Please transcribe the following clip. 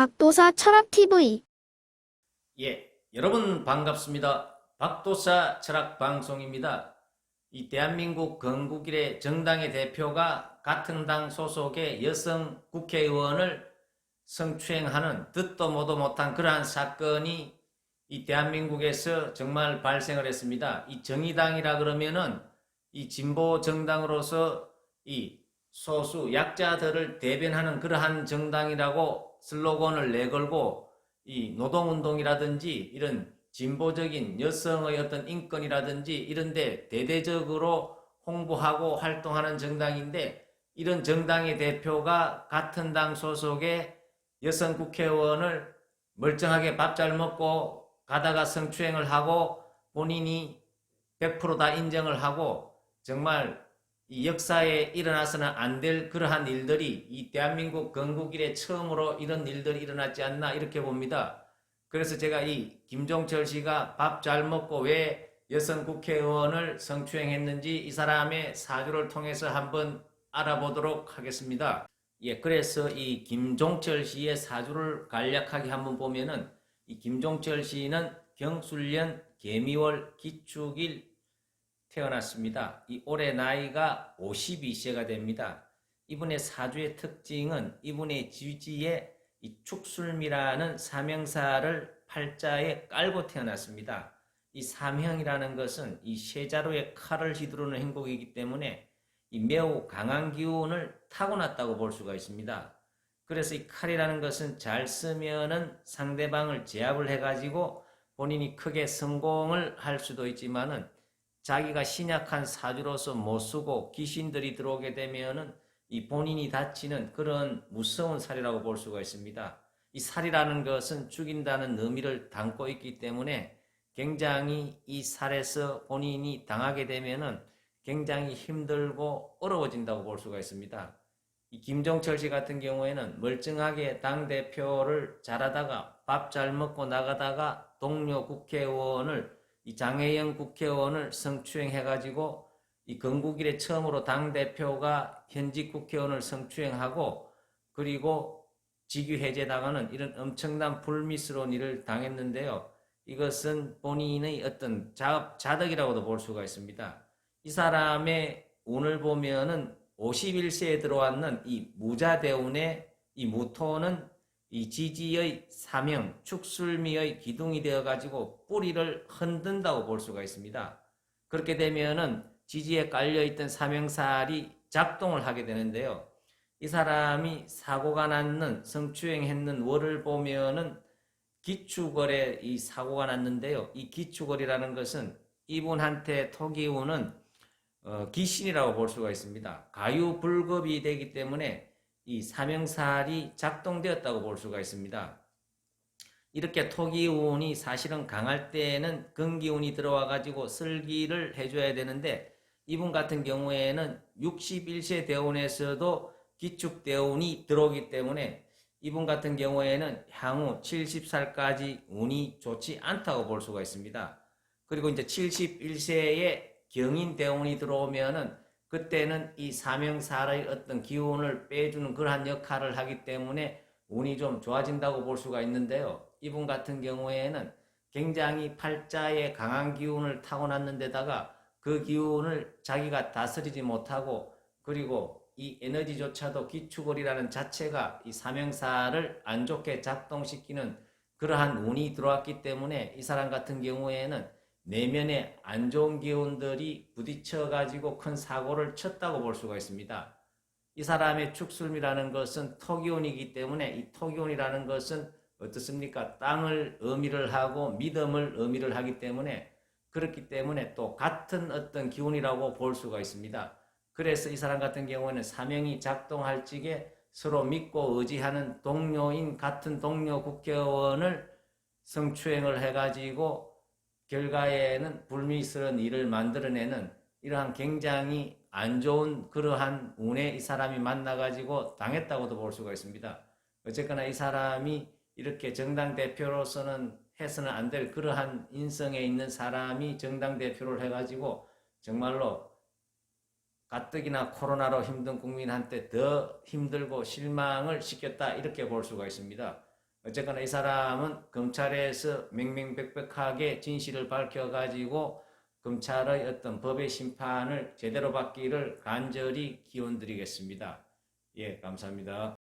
박도사 철학TV. 예, 여러분 반갑습니다. 박도사 철학방송입니다. 이 대한민국 건국일의 정당의 대표가 같은 당 소속의 여성 국회의원을 성추행하는 듣도 보도 못한 그러한 사건이 이 대한민국에서 정말 발생을 했습니다. 이 정의당이라 그러면은 이 진보 정당으로서 이 소수 약자들을 대변하는 그러한 정당이라고 슬로건을 내걸고 이 노동운동이라든지 이런 진보적인 여성의 어떤 인권이라든지 이런데 대대적으로 홍보하고 활동하는 정당인데, 이런 정당의 대표가 같은 당 소속의 여성 국회의원을 멀쩡하게 밥 잘 먹고 가다가 성추행을 하고 본인이 100%다 인정을 하고, 정말 이 역사에 일어나서는 안 될 그러한 일들이 이 대한민국 건국 이래 처음으로 이런 일들이 일어났지 않나 이렇게 봅니다. 그래서 제가 이 김종철 씨가 밥 잘 먹고 왜 여성 국회의원을 성추행했는지 이 사람의 사주를 통해서 한번 알아보도록 하겠습니다. 예, 그래서 이 김종철 씨의 사주를 간략하게 한번 보면은, 이 김종철 씨는 경술년 개미월 기축일 태어났습니다. 이 올해 나이가 52세가 됩니다. 이분의 사주의 특징은 이분의 지지에 이 축술미라는 사명사를 팔자에 깔고 태어났습니다. 이 사명이라는 것은 이 쇠자루에 칼을 휘두르는 행복이기 때문에 이 매우 강한 기운을 타고났다고 볼 수가 있습니다. 그래서 이 칼이라는 것은 잘 쓰면은 상대방을 제압을 해가지고 본인이 크게 성공을 할 수도 있지만은, 자기가 신약한 사주로서 못 쓰고 귀신들이 들어오게 되면은 이 본인이 다치는 그런 무서운 살이라고 볼 수가 있습니다. 이 살이라는 것은 죽인다는 의미를 담고 있기 때문에 굉장히 이 살에서 본인이 당하게 되면은 굉장히 힘들고 어려워진다고 볼 수가 있습니다. 이 김종철 씨 같은 경우에는 멀쩡하게 당대표를 잘하다가 밥 잘 먹고 나가다가 동료 국회의원을, 이 장혜영 국회의원을 성추행해가지고 이 건국일에 처음으로 당대표가 현직 국회의원을 성추행하고 그리고 직위해제당하는 이런 엄청난 불미스러운 일을 당했는데요. 이것은 본인의 어떤 자덕이라고도 볼 수가 있습니다. 이 사람의 운을 보면은 51세에 들어왔는 이 무자대운의 이 무토는 이 지지의 사명, 축술미의 기둥이 되어가지고 뿌리를 흔든다고 볼 수가 있습니다. 그렇게 되면은 지지에 깔려있던 사명살이 작동을 하게 되는데요. 이 사람이 사고가 났는, 성추행했는 월을 보면은 기축월에 이 사고가 났는데요. 이 기축월이라는 것은 이분한테 토기운은 기신이라고 볼 수가 있습니다. 가유불급이 되기 때문에 이 사명살이 작동되었다고 볼 수가 있습니다. 이렇게 토기운이 사실은 강할 때에는 금기운이 들어와 가지고 설기를 해줘야 되는데, 이분 같은 경우에는 61세 대운에서도 기축대운이 들어오기 때문에 이분 같은 경우에는 향후 70살까지 운이 좋지 않다고 볼 수가 있습니다. 그리고 이제 71세에 경인대운이 들어오면은 그때는 이 사명살의 어떤 기운을 빼주는 그러한 역할을 하기 때문에 운이 좀 좋아진다고 볼 수가 있는데요. 이분 같은 경우에는 굉장히 팔자에 강한 기운을 타고났는 데다가 그 기운을 자기가 다스리지 못하고, 그리고 이 에너지조차도 기축월이라는 자체가 이 사명사를 안 좋게 작동시키는 그러한 운이 들어왔기 때문에 이 사람 같은 경우에는 내면에 안 좋은 기운들이 부딪혀가지고 큰 사고를 쳤다고 볼 수가 있습니다. 이 사람의 축술미라는 것은 토기운이기 때문에 이 토기운이라는 것은 어떻습니까? 땅을 의미를 하고 믿음을 의미를 하기 때문에, 그렇기 때문에 또 같은 어떤 기운이라고 볼 수가 있습니다. 그래서 이 사람 같은 경우에는 사명이 작동할 적에 서로 믿고 의지하는 동료인 같은 동료 국회의원을 성추행을 해가지고 결과에는 불미스러운 일을 만들어내는 이러한 굉장히 안 좋은 그러한 운에 이 사람이 만나가지고 당했다고도 볼 수가 있습니다. 어쨌거나 이 사람이 이렇게 정당 대표로서는 해서는 안 될 그러한 인성에 있는 사람이 정당 대표를 해가지고 정말로 가뜩이나 코로나로 힘든 국민한테 더 힘들고 실망을 시켰다, 이렇게 볼 수가 있습니다. 어쨌거나 이 사람은 검찰에서 맹맹백백하게 진실을 밝혀가지고 검찰의 어떤 법의 심판을 제대로 받기를 간절히 기원드리겠습니다. 예, 감사합니다.